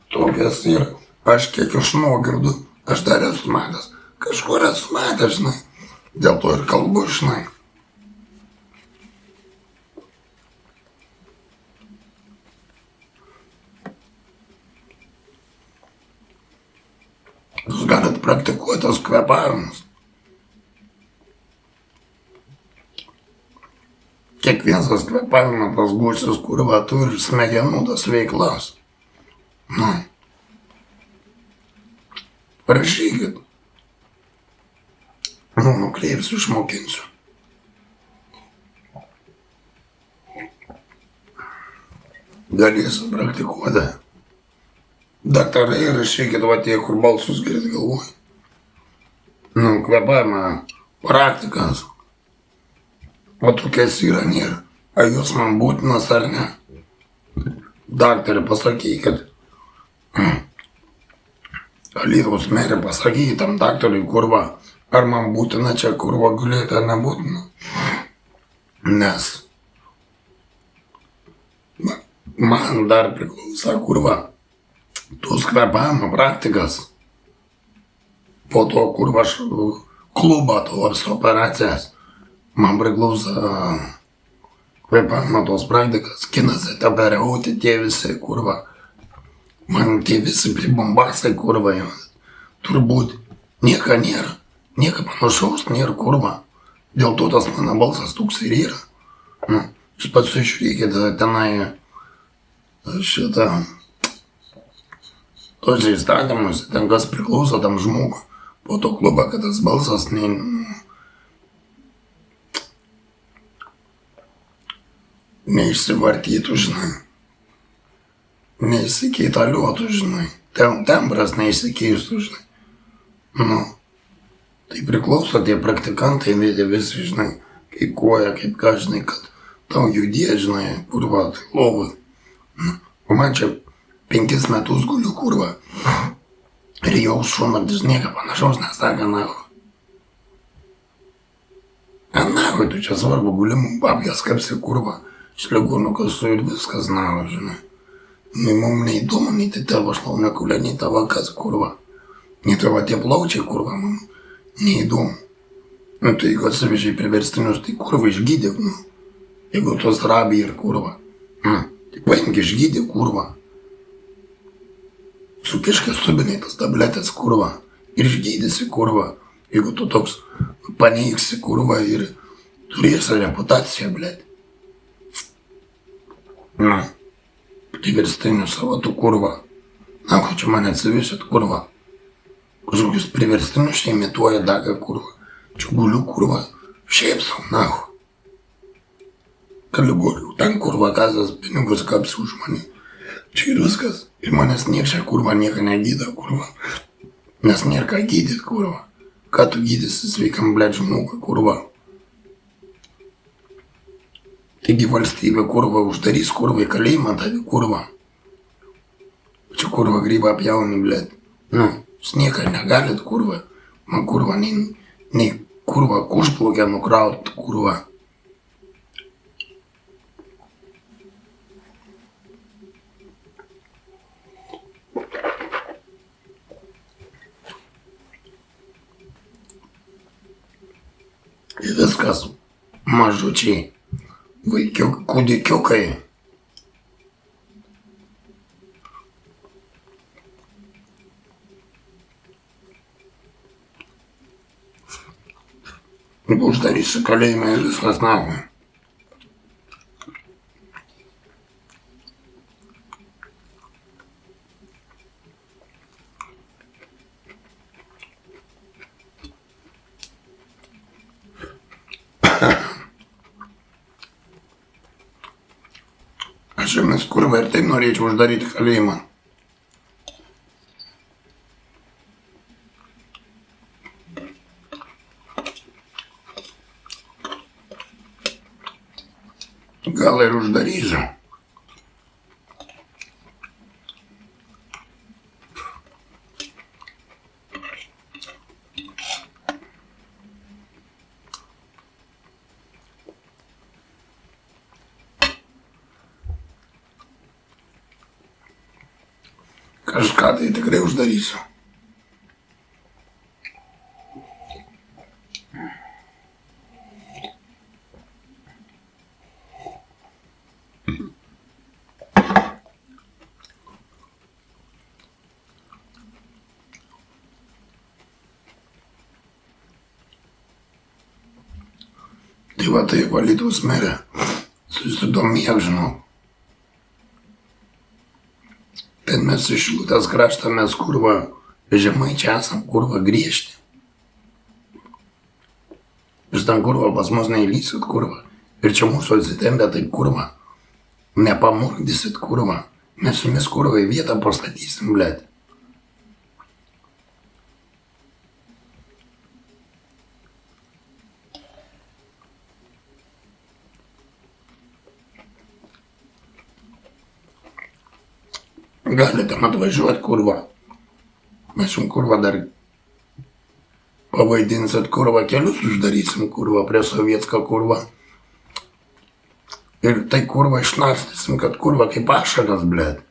Tokias yra. Aš kiek iš nuogirdų, aš dar esu matęs. Kažkur esu matęs, žinai. Dėl to ir kalbu, žinai. Jūs galit praktikuoti tos kvepavimus. Kiekvienas kvepavimas tas gūsis, kur va turi smegenų tas veiklas. Parašykit. Nukreipsiu, išmokinsiu. Galėsiu praktikuoti. Daktarai rašykit, va tie, kur balsus girdit galvoj. Kvepavimą, praktikas. O tokias yra nėra. Ar jūs man būtinas ar ne? Daktarė, pasakykit. Alytaus merė, pasakykit tam daktarui, kurva, ar man būtina čia kurva gulėti ar nebūtina. Nes man dar priklauso kurva tos kvėpavimo praktikas. Po to kurva aš klubą tos operacijas. Man priklauso kvėpavimo tos praktikas. Kineziterapeutai tie visi kurva. Man tie visi pribombasai kurva. Turbūt nieko nėra. Nieko panašaus nėra kurva. Dėl to tas mano balsas toks ir yra. Nu, jūs pats žiūrėkite tenai šitą tos įstatymus, ten kas priklauso tam žmogui. Po to klubą, kad tas balsas neišsivartytų, žinai. Neįsikeitaliuotų, žinai. Tembras neįsikeistų, žinai. Nu, tai priklauso tie praktikantai, visi, žinai, kaip koja, kaip ką, žinai, kad tau judė, žinai, kurva, tai lovai. O man čia 5 metus guliu, kurva. Ir jau šunardis nieko panašaus nesakė, nahu. Nahu, tu čia svarbu gulimų babkės kapsi, kurva. Šligūnų kasų ir viskas, nahu, žinai. Mums neįdomu, nei tai tavo šlaunėkulė, nei tavo kas, kurva. Nei tavo tie plaučiai, kurva, mums neįdomu. Nu, tai jeigu atsivežiai priverstinius, tai kurva išgydyk, nu. Jeigu tos rabi ir kurva. Tai paimk išgydyk, kurva. Sukiškė subiniai tas tabletės, kurva. Ir išgydysi, kurva. Jeigu tu toks paneigsi, kurva, ir turėsi reputaciją, blėt. Nu, priverstinius savo tų, kurva. Na, ko čia mane atsivežėt, kurva. Kažkokius priverstinius čia imituoja dagą, kurva. Čia guliu, kurva. Šiaip savo, nahu. Kaligorių, ten kurva kazas pinigus kapsi už mane. Čia ir viskas. Ir manęs niekšia kurva nieko negyda, kurva. Nes nėra ką gydyt, kurva. Ką tu gydysi sveikam, blėt, žmogui, kurva. Taigi valstybė, kurva, uždarys, kurva, į kalėjimą tavi, kurva. Čia kurva grybą apjauni, blėt. Nu, jūs nieką negalit, kurva. Man kurva, nei kurva kušplaukę nukraut, kurva. Ir viskas, mažučiai, kūdikiukai. Uždarysi kalėjimą ir viskas, nahu. Aš jumis kurva ir taip norėčiau uždaryti kalėjimą. Gal ir uždarysiu. Kažką tai tikrai uždarysiu. Tai va taip, Alytaus merė, susidomėk, žinau. Ten mes iš Šilutės kraštą, mes kurva žemaičiai esam, kurva griežti. Jūs ten kurva pas mus neįlysit, kurva. Ir čia mūsų atsitempę taip, kurva. Nepamurkdysit, kurva. Mes jumis kurva į vietą pastatysim, blėt. Galite atvažiuoti, kurva. Mes jums, kurva, dar pavaidinsit, kurva, kelius uždarysim, kurva, prie Sovietską, kurva. Ir tai, kurva, išnarstysim, kad, kurva, kaip ašaras, blėt.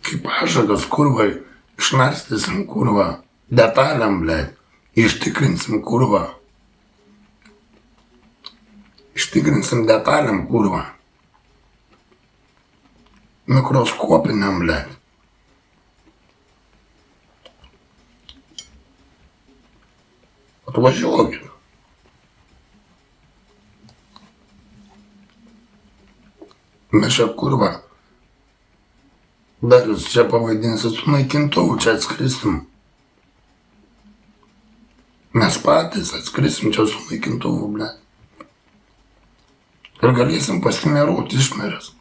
Kaip ašaras, kurva, išnarstysim, kurva, detaliam, blėt. Ištikrinsim, kurva. Ištikrinsim detaliam, kurva. Mikroskopiniam, blėt. Atvažiuokit. Mes čia, kurva, dar jūs čia pavaidinsit su naikintuvu, čia atskristum. Mes patys atskrisim čia su naikintuvu, blėt. Ir galėsim pasimeruoti išmerės.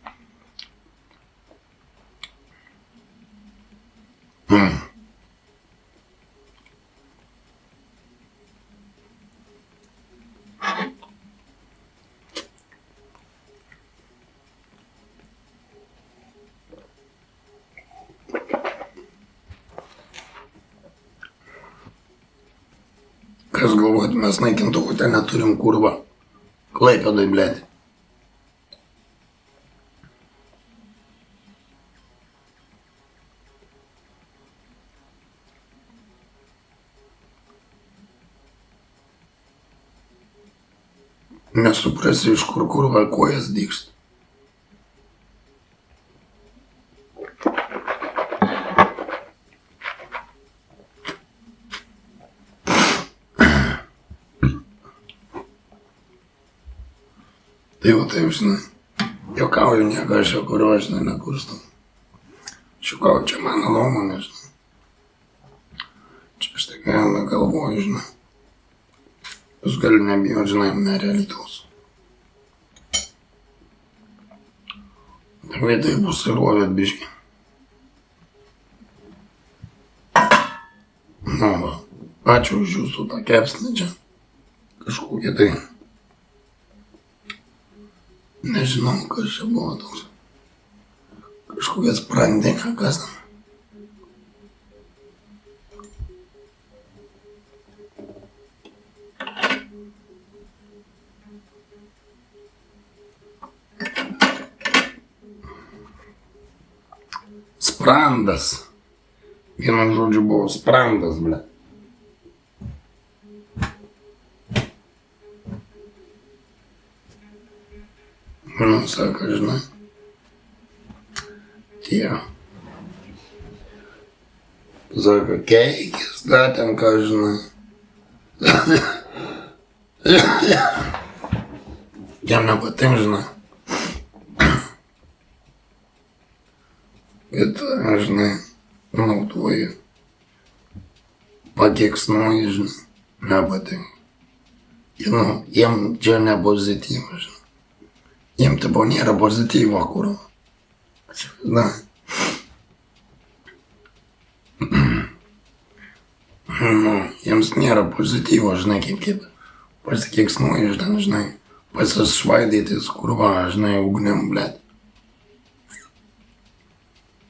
Kas galvojat, mes naikintuvų ten neturim, kurva. Klaipėdoj, blėt. Nesuprasi, iš kur, kurva, kojas dykst. Tai jau taip, žinai, juokauju, nieko aš jau kurio, žinai, nekurstu. Šiukauju, čia mano nuomonė, žinai. Čia aš tik galvoju, žinai. Jūs gali nebijot, žinai, nerealitaus. Tak vietoj bus įrovėt biškį. Nu va, ačiū už jūsų tą kepsnį čia. Kažkokie tai. Nežinau, kas čia buvo toks. Kažkokia sprandinė, kas tam. Sprandas. Vienu žodžiu buvo sprandas, ble. Nu, sako, žinai. Tie. Sako, keikis, da, ten ką, žinai. Jam nepatink, žinai. Bet, žinai, naudoji. Pakeiksnuoji, žinai. Nepatink. Jiem čia ne pozityva, žinai. Jiem tipo nėra pozityvo, kurva. Na. Nu, jiems nėra pozityvo, žinai, kaip pasikeiksnuoji, žinai, pasišvaidytis, kurva, žinai, ugnim, blėt.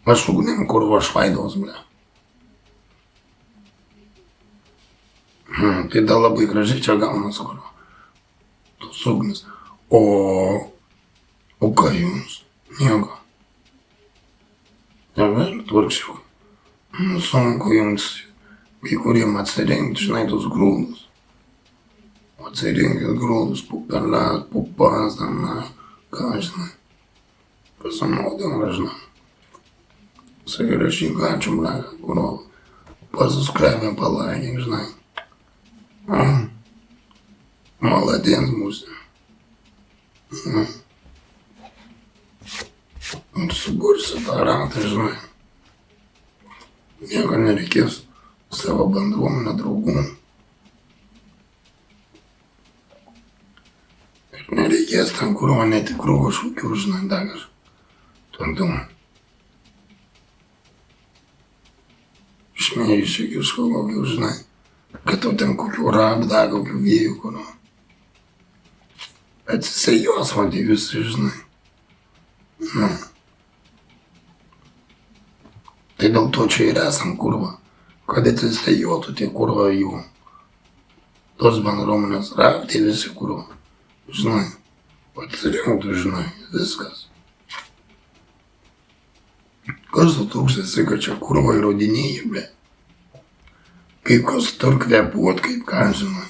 Aš ugnim, kurva, švaidaus, blėt. Tai da labai gražiai čia gaunas, kurva. Tos ugnis. O ką jums? Nieko. Negalit vargšiau. Nu, sunku jums kai kuriem atsirinkti, žinai, tos grūdus. Atsirinkit grūdus, pupeles, pupas, ten, ką, žinai. Pasinaudėm, žinai. Sakai, rašyk, ačiū, bleka, kuro pasuskrėmė, palaikink, žinai. Maladiems mūsų. Ir subursi tą ratą, žinai. Nieko nereikės savo bendruomenę draugų. Ir nereikės ten kurvo netikrų kažkokių, žinai, dagas. Tantum. Šmeižiai kažkokių, žinai. Kad tau ten kokių rabda, kokių vėjų, kurvo. atsisėjos, man tai visi, žinai. Nu. Tai dėl to čia ir esam, kurva. Kad atsisėjotų tie, kurva, jų. Tos bendruomenės raktai visi, kurva. Žinai. Atsirinktų, žinai. Viskas. Kas su tūkstasi, kad čia kurva įrodinėjai, ble. Kaip kas tur kvepuot, kaip ką, žinai.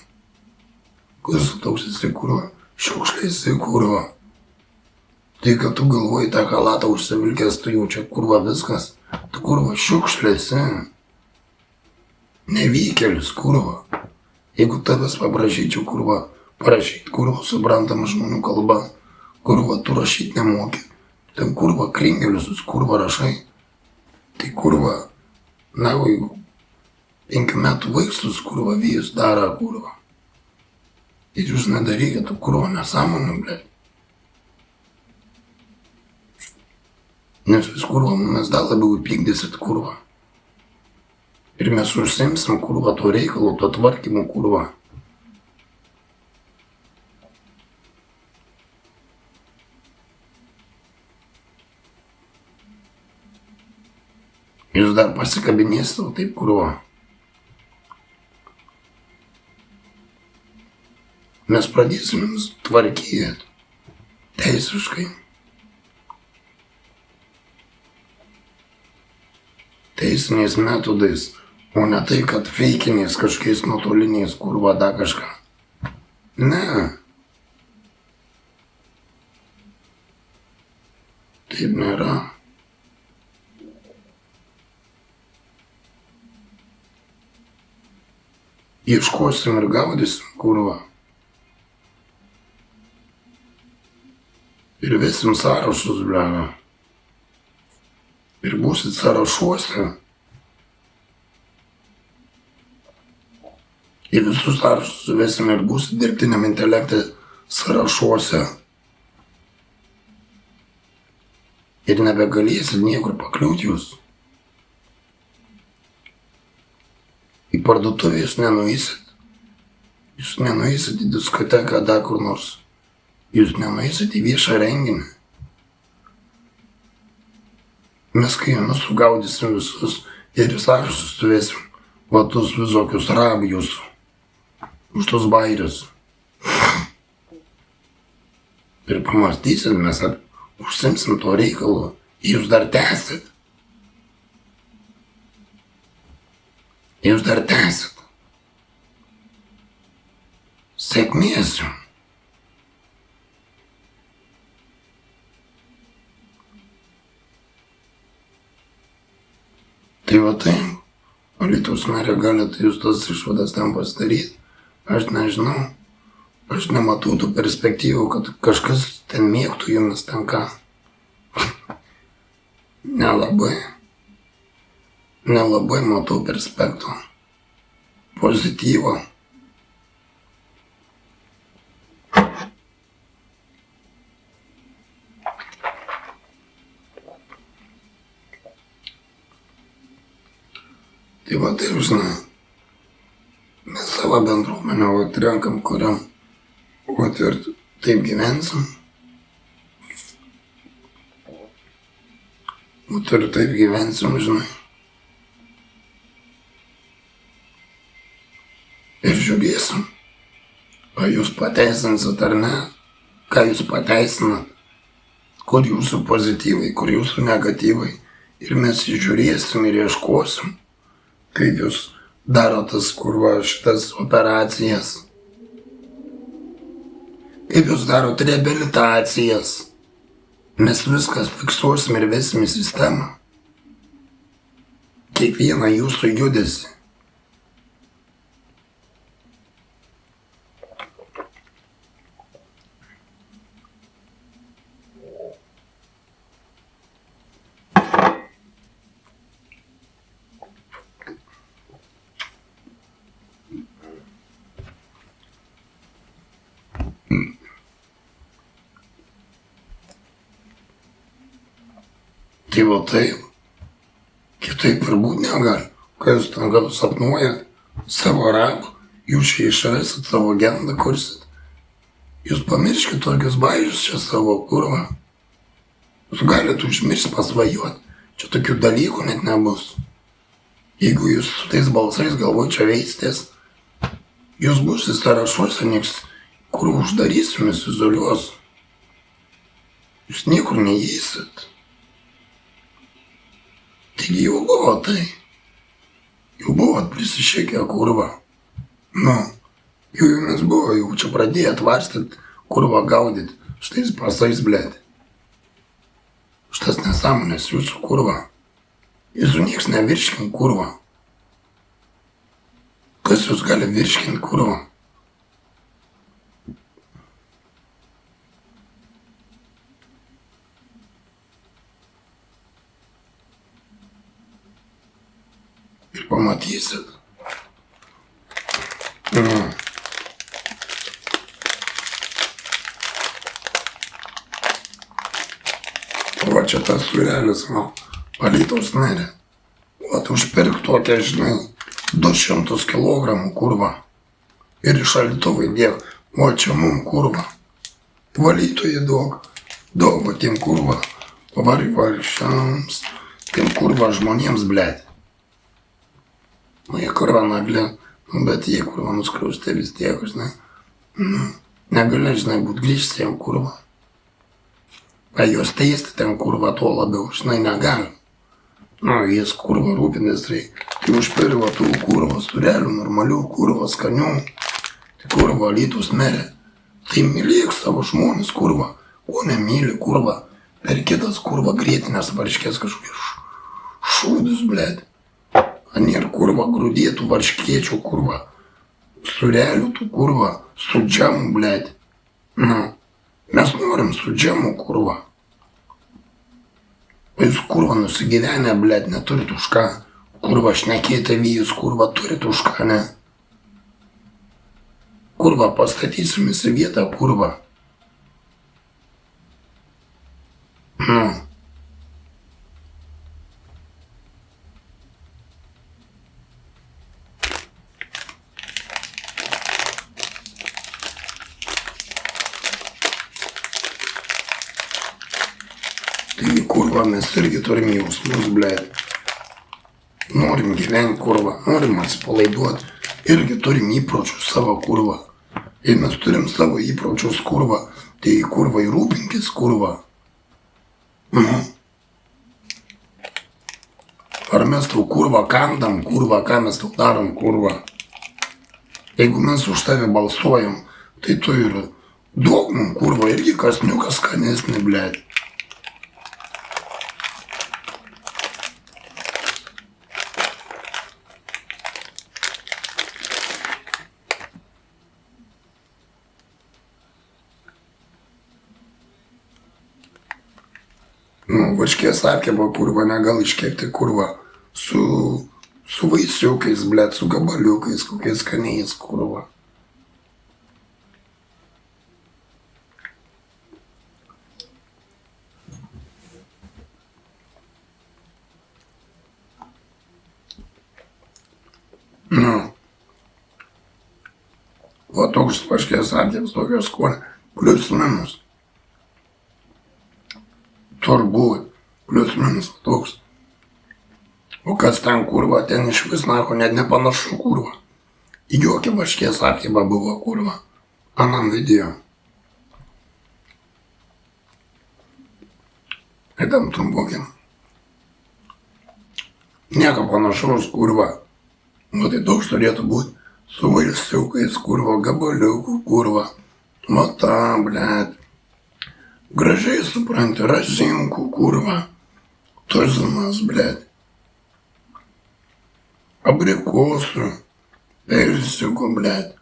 Kas su tūkstasi, kurva. Šiukšlėsi, kurva. Tai, kad tu galvoji tą halatą užsivilkęs, tu jau čia kurva viskas. Tu kurva šiukšlėsi. Nevykėlis, kurva. Jeigu tavęs paprašyčiau, kurva, parašyti, kurva, suprantama žmonių kalba, kurva, tu rašyti nemoki. Ten kurva kringelius, kurva rašai. Tai kurva, na, jeigu 5 metų vaikstus, kurva, vėjus daro, kurva. Ir jūs nedarykite, tu kurva nesąmonė, ble. Nes vis kurva, mes dar labiau įpykdysit, kurva. Ir mes užsimsim, kurva, to reikalo, to tvarkymo, kurva. Jūs dar pasikabinėsite, taip, kurva. Mes pradėsim jums tvarkyti teisiškai. Teisiniais metodais, o ne tai, kad feikiniais kažkokiais nuotoliniais, kurva, da kažką. Ne. Taip nėra. Ieškosim ir gaudysim, kurva. Ir vesim sąrašus, blena. Ir būsit sąrašuose. Ir visus sąrašus suvesim ir būsit dirbtiniam intelektui sąrašuose. Ir nebegalėsit niekur pakliūti jūs. Į parduotuvę jūs nenueisit. Jūs nenueisit į diskoteką, dar kur nors. Jūs nenueisit į viešą renginį. Mes kai jums sugaudysim visus ir į sąrašus suvesim, va tus visokius rabijus, už tos bairius. Ir pamastysit, mes ar užsimsim to reikalo, jūs dar tęsit. Jūs dar tęsit. Sėkmės jums. Tai va taip, Alytaus merė galite jūs tas išvadas ten pasidaryti. Aš nežinau, aš nematau tų perspektyvų, kad kažkas ten mėgtų jumis ten ką. Nelabai matau perspektų. Pozityvo. Tai va taip, žinai, mes savo bendruomenę renkam, kuriam, ir taip gyvensim. Ir taip gyvensim, žinai. Ir žiūrėsim, ar jūs pateisinsit ar ne, ką jūs pateisinat, kur jūsų pozityvai, kur jūsų negatyvai. Ir mes žiūrėsim ir ieškosim. Kaip jūs darot tas, kurva, šitas operacijas. Kaip jūs darot reabilitacijas. Mes viskas fiksuosim ir vesim į sistemą. Kiekvieną jūsų judesį. Tai va taip, kitaip ir būt negali. Kai jūs ten gal sapnuojat savo rapą, jūs čia išrasit savo gendą kursit. Jūs pamirškit tokius bairius čia savo, kurva. Jūs galite užmiršti pasvajot. Čia tokių dalykų net nebus. Jeigu jūs su tais balsais galvoju čia veistės, jūs būsit sąrašuose, nieks kur uždarys jumis izoliuos. Jūs niekur neįsit. Taigi jau buvo tai. Jau buvot prisišėkę, kurva. Nu, jau jumis buvo, jau čia pradėjot varstyt, kurva gaudyt. Štais pasais, blėt. Šitas nesąmonės jūsų, kurva. Jūsų nieks nevirškin, kurva. Kas jūs gali virškinti, kurva? Ir pamatysit. Va čia tas surelis, va. Alytaus merė. Vat užpirk tokią, žinai, 200 kilogramų, kurva. Ir iš Alytuvo įdėk. O čia mum, kurva. Valytojai daug va tiem, kurva. Vargšiams. Tiem, kurva, žmonėms, blėt. O jie, kurva, naglė. Nu, bet jie, kurva, nuskriausti vis tiek, žinai. Nu, negali, žinai, būt grįžti jiem, kurva. A juos teisti ten, kurva, tuo labiau, žinai, negalim. Nu, jis, kurva, rūpinės reikia. Tai užpirva tų, kurva, surelių, normalių, kurva, skanių. Tai, kurva, Alytaus merė. Tai mylėk savo žmonės, kurva. O nemyli, kurva. Per kitas, kurva, grėtinės varškės kažkokius šūdus, blėt. Anėr, kurva, grūdėtų varškėčių, kurva. Surelių tų, kurva, su džemu, blėt. Nu, mes norim su džemu, kurva. O jūs, kurva, nusigyvenę, blėt, neturit už ką. Kurva, šnekėti vyjus, kurva, turit už ką, ne? Kurva, pastatysim į vietą, kurva. Nu. Tai, kurva, mes irgi turim jausmus, blėt. Norim gyventi, kurva, norim atsipalaiduoti, irgi turim įpročius savo, kurva. Jei mes turim savo įpročius, kurva, tai kurva ir rūpinkis, kurva. Nu. Ar mes tau, kurva, kandam, kurva, ką mes tau darom, kurva. Jeigu mes už tave balsuojam, tai tu ir duok mum, kurva, irgi kasniukas skanesnį, blėt. Nu, varškės apkepą, kurva, negal iškepti, kurva, su vaisiukais, blėt, su gabaliukais, kokiais skaniais, kurva. Nu. Va toks varškės apkepas, tokios skonio, plius minus. Turbūt, plius minus toks. O kas ten, kurva, ten iš vis, nako, net nepanašu, kurva. Jokia varškės apkeba buvo, kurva, anam video. Edam trumpokim. Nieko panašaus, kurva. Nu tai toks turėtų būti su vaisiukais, kurva, gabaliukų, kurva. Mata, blėt. Gražiai supranti, razinkų, kurva, tuzinas, blėt, abrikosų, persikų, blėt.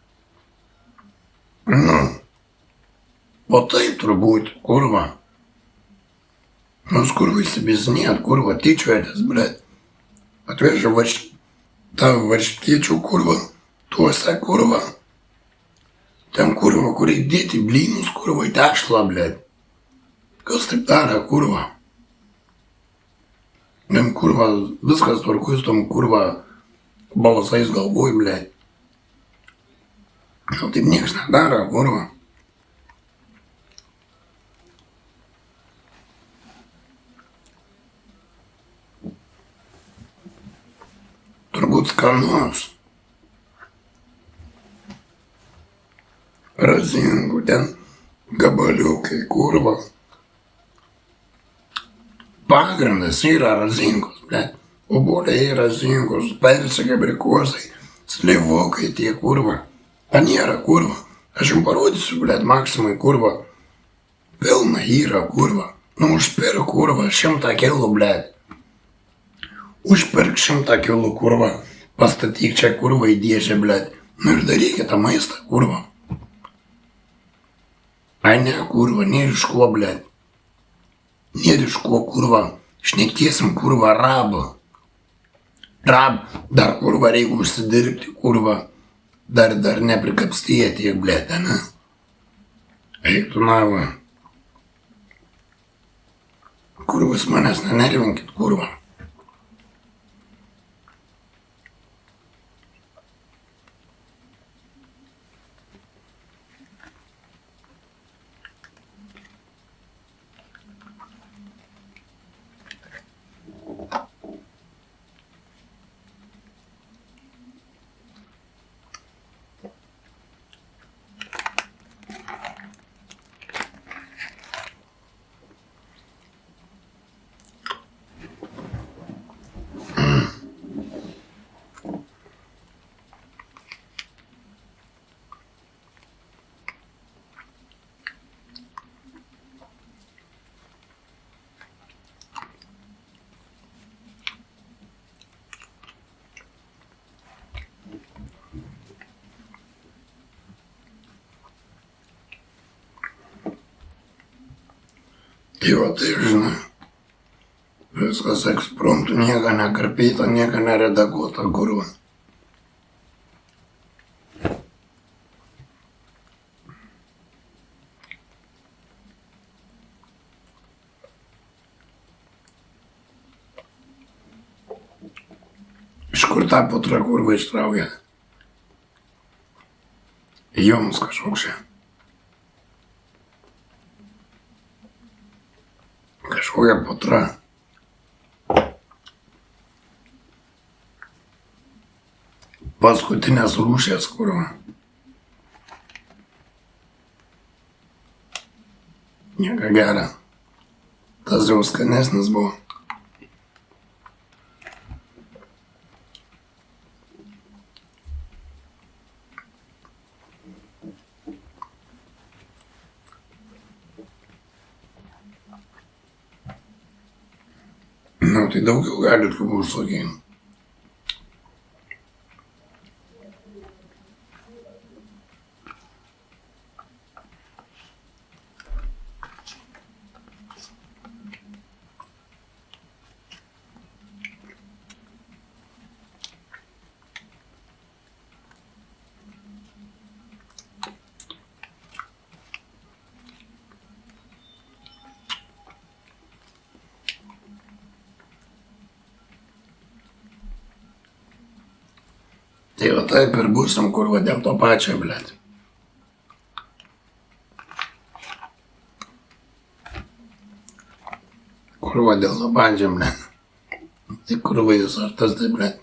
Nu, o taip turbūt, kurva. Nors kurva įsibizinėt, kurva, tyčiuojatės, blėt. Atveža tą varškėčių, kurva, tuose, kurva. Ten, kurva, kur įdėti blynus, kurva, į tešlą, blėt. Kas taip daro, kurva? Vien, kurva, viskas tvarkus tom, kurva, balsais galvoj, blėt. Nu, taip nieks nedaro, kurva. Тут сканос. Розинку, ten gabaliukai, kurva. Pagrindas yra razinkos, blet. Obuoliai razinkos, persikai, abrikosai, slivokai, tie kurva. A nėra kurva. Aš jums parodysiu, blet, maksimai kurva. Pilna yra kurva. Nu, užpirk kurva 100 kilų, blet. Užpirk 100 kilų kurva. Pastatyk čia kurva į dėžę, blet. Nu ir darykit tą maistą, kurva. Ai ne, kurva, nėr iš ko, blet. Nėr iš ko, kurva. Šnekėsim, kurva, rabą. Rab, dar kurva reikia užsidirbti, kurva. Dar neprikapstyti, blet, ne? Eik tu navą. Kurvas manęs nenervinkit, kurva. Tai va taip, žinai, viskas ekspromtu, nieko nekarpyta, nieko neredaguota, kurva. Iš kur tą putrą kurva ištraukė? Jums kažkoks čia. Kažkokia putra. Paskutinės rūšės, kurva. Nieko gera. Tas jau skanesnis buvo. Nu, tai daugiau galit kaip užsakyti. Tai va taip ir būsim, kurva, dėl to pačio, blet. Kurva, dėl to pačio, blet. Tai kurva jūs ar tas tai, blet.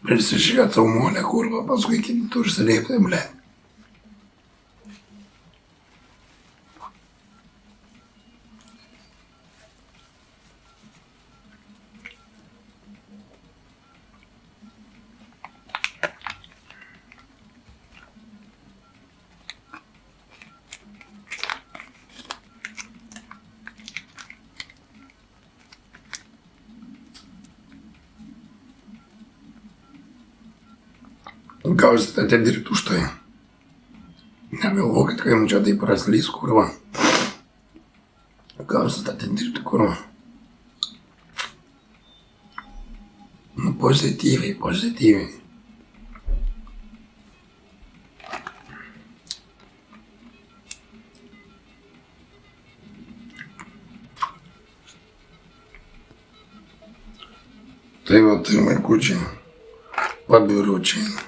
Prisišėt savo molę, kurva, paskui kitur slėpti, blet. Gausite atidirbti už tai. Negalvokit, kad jums čia taip praslys, kurva. Gausite atidirbti, kurva. Nu, pozityviai, pozityviai. Tai va, tai vaikučiai, pabiručiai.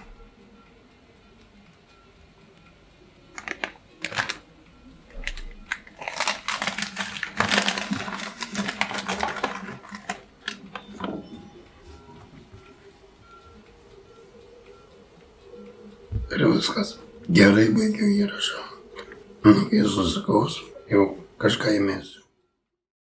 ir viskas. Gerai baigiu įrašą. Nu, kai susikaus, jau kažką įmėsiu.